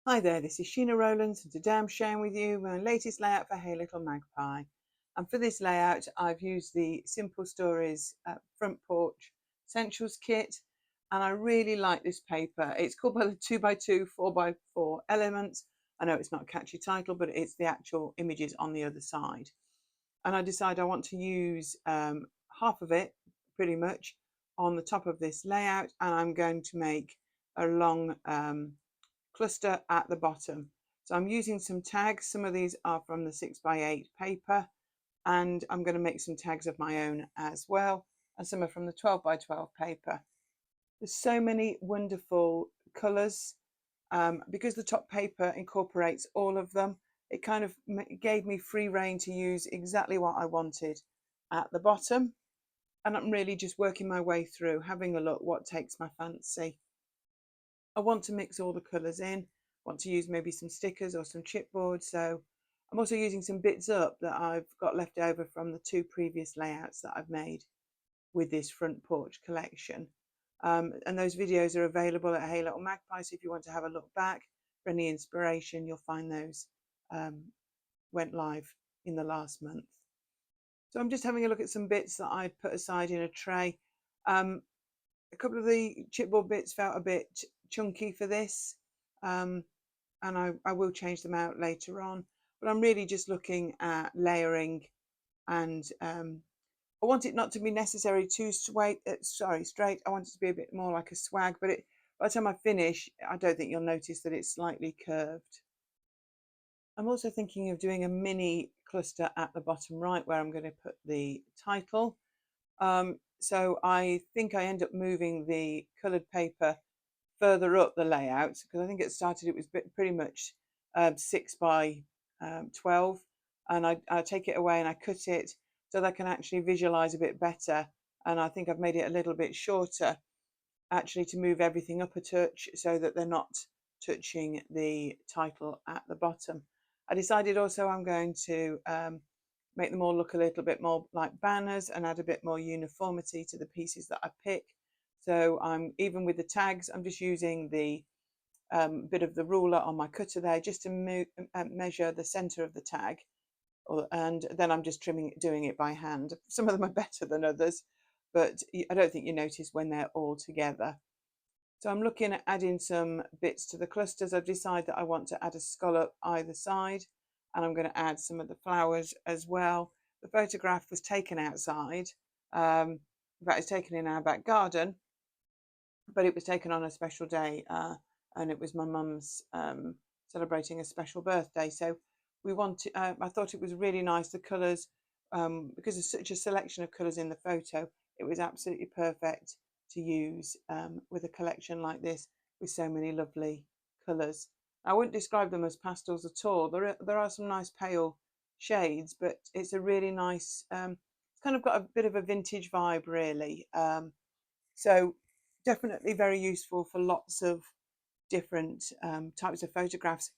Hi there, this is Sheena Rowlands, and today I'm sharing with you my latest layout for Hey Little Magpie. And for this layout, I've used the Simple Stories Front Porch Essentials Kit, and I really like this paper. It's called by the 2x2 4x4 Elements. I know it's not a catchy title, but it's the actual images on the other side. And I decided I want to use half of it, pretty much, on the top of this layout, and I'm going to make a long cluster at the bottom. So I'm using some tags. Some of these are from the 6x8 paper, and I'm going to make some tags of my own as well. And some are from the 12x12 paper. There's so many wonderful colours. Because the top paper incorporates all of them, it kind of gave me free rein to use exactly what I wanted at the bottom. And I'm really just working my way through, having a look what takes my fancy. I want to mix all the colours in, want to use maybe some stickers or some chipboard. So I'm also using some bits up that I've got left over from the two previous layouts that I've made with this front porch collection. And those videos are available at Hey Little Magpie. So if you want to have a look back for any inspiration, you'll find those went live in the last month. So I'm just having a look at some bits that I'd put aside in a tray. A couple of the chipboard bits felt a bit chunky for this, and I will change them out later on. But I'm really just looking at layering, and I want it not to be necessarily too straight. I want it to be a bit more like a swag. But by the time I finish, I don't think you'll notice that it's slightly curved. I'm also thinking of doing a mini cluster at the bottom right where I'm going to put the title. So I think I end up moving the coloured paper further up the layout, because I think it started, it was pretty much 6x12, and I take it away and I cut it so that I can actually visualize a bit better. And I think I've made it a little bit shorter, actually, to move everything up a touch so that they're not touching the title at the bottom. I decided also I'm going to make them all look a little bit more like banners and add a bit more uniformity to the pieces that I pick. So I'm, even with the tags, I'm just using the bit of the ruler on my cutter there just to measure the center of the tag. And then I'm just doing it by hand. Some of them are better than others, but I don't think you notice when they're all together. So I'm looking at adding some bits to the clusters. I've decided that I want to add a scallop either side, and I'm going to add some of the flowers as well. The photograph was taken outside. In fact, it's taken in our back garden, but it was taken on a special day, and it was my mum's celebrating a special birthday. So we wanted. I thought it was really nice. The colours, because there's such a selection of colours in the photo, it was absolutely perfect to use with a collection like this with so many lovely colours. I wouldn't describe them as pastels at all. There are some nice pale shades, but it's a really nice. It's kind of got a bit of a vintage vibe, really. So definitely very useful for lots of different types of photographs.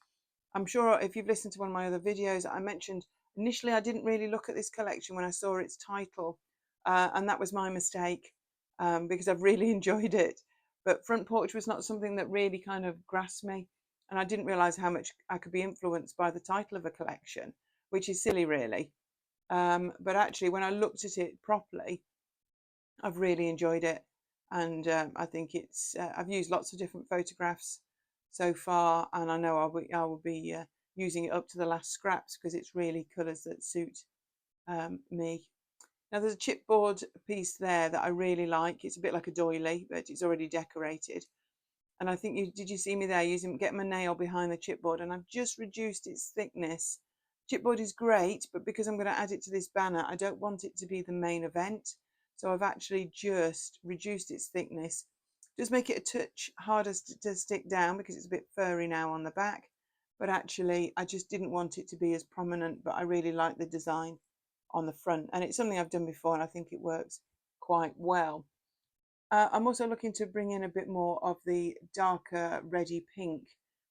I'm sure if you've listened to one of my other videos, I mentioned initially I didn't really look at this collection when I saw its title, and that was my mistake, because I've really enjoyed it. But Front Porch was not something that really kind of grasped me, and I didn't realize how much I could be influenced by the title of a collection, which is silly, really. But actually, when I looked at it properly, I've really enjoyed it, and I think it's. I've used lots of different photographs so far, and I know I will be using it up to the last scraps because it's really colours that suit me. Now there's a chipboard piece there that I really like. It's a bit like a doily, but it's already decorated. And I think you see me there using get my nail behind the chipboard, and I've just reduced its thickness. Chipboard is great, but because I'm going to add it to this banner, I don't want it to be the main event. So I've actually just reduced its thickness. Just make it a touch harder to stick down because it's a bit furry now on the back. But actually, I just didn't want it to be as prominent, but I really like the design on the front. And it's something I've done before, and I think it works quite well. I'm also looking to bring in a bit more of the darker reddy pink.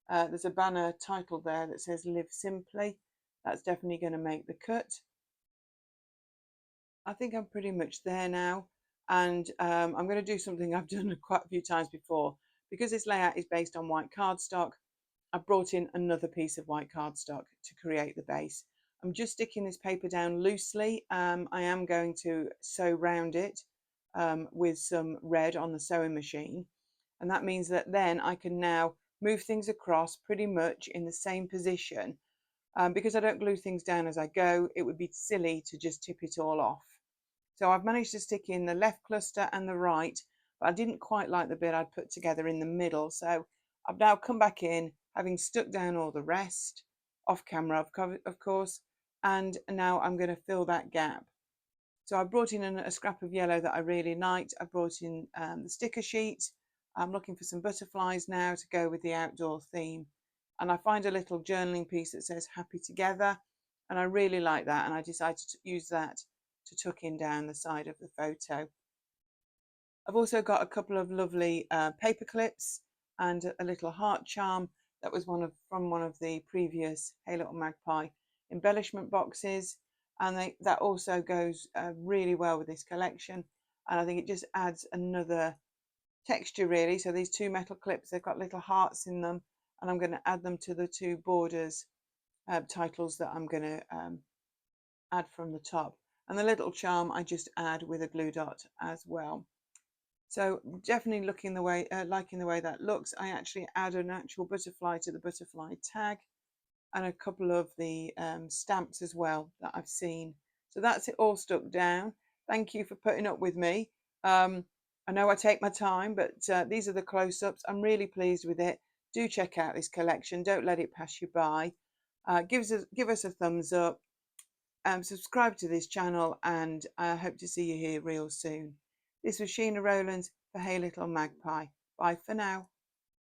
There's a banner title there that says Live Simply. That's definitely going to make the cut. I think I'm pretty much there now, and I'm going to do something I've done quite a few times before. Because this layout is based on white cardstock, I brought in another piece of white cardstock to create the base. I'm just sticking this paper down loosely. I am going to sew round it with some red on the sewing machine. And that means that then I can now move things across pretty much in the same position. Because I don't glue things down as I go, it would be silly to just tip it all off. So I've managed to stick in the left cluster and the right, but I didn't quite like the bit I'd put together in the middle. So I've now come back in, having stuck down all the rest, off camera of course, and now I'm going to fill that gap. So I brought in a scrap of yellow that I really liked. I brought in the sticker sheet. I'm looking for some butterflies now to go with the outdoor theme. And I find a little journaling piece that says happy together. And I really like that. And I decided to use that to tuck in down the side of the photo. I've also got a couple of lovely paper clips and a little heart charm that was from one of the previous Hey Little Magpie embellishment boxes, and that also goes really well with this collection, and I think it just adds another texture really. So these two metal clips, they've got little hearts in them, and I'm going to add them to the two borders titles that I'm going to add from the top, and the little charm I just add with a glue dot as well. So definitely liking the way that looks. I actually add an actual butterfly to the butterfly tag, and a couple of the stamps as well that I've seen. So that's it all stuck down. Thank you for putting up with me. I know I take my time, but these are the close-ups. I'm really pleased with it. Do check out this collection. Don't let it pass you by. Give us a thumbs up. Subscribe to this channel, and I hope to see you here real soon. This was Sheena Rowlands for Hey Little Magpie. Bye for now.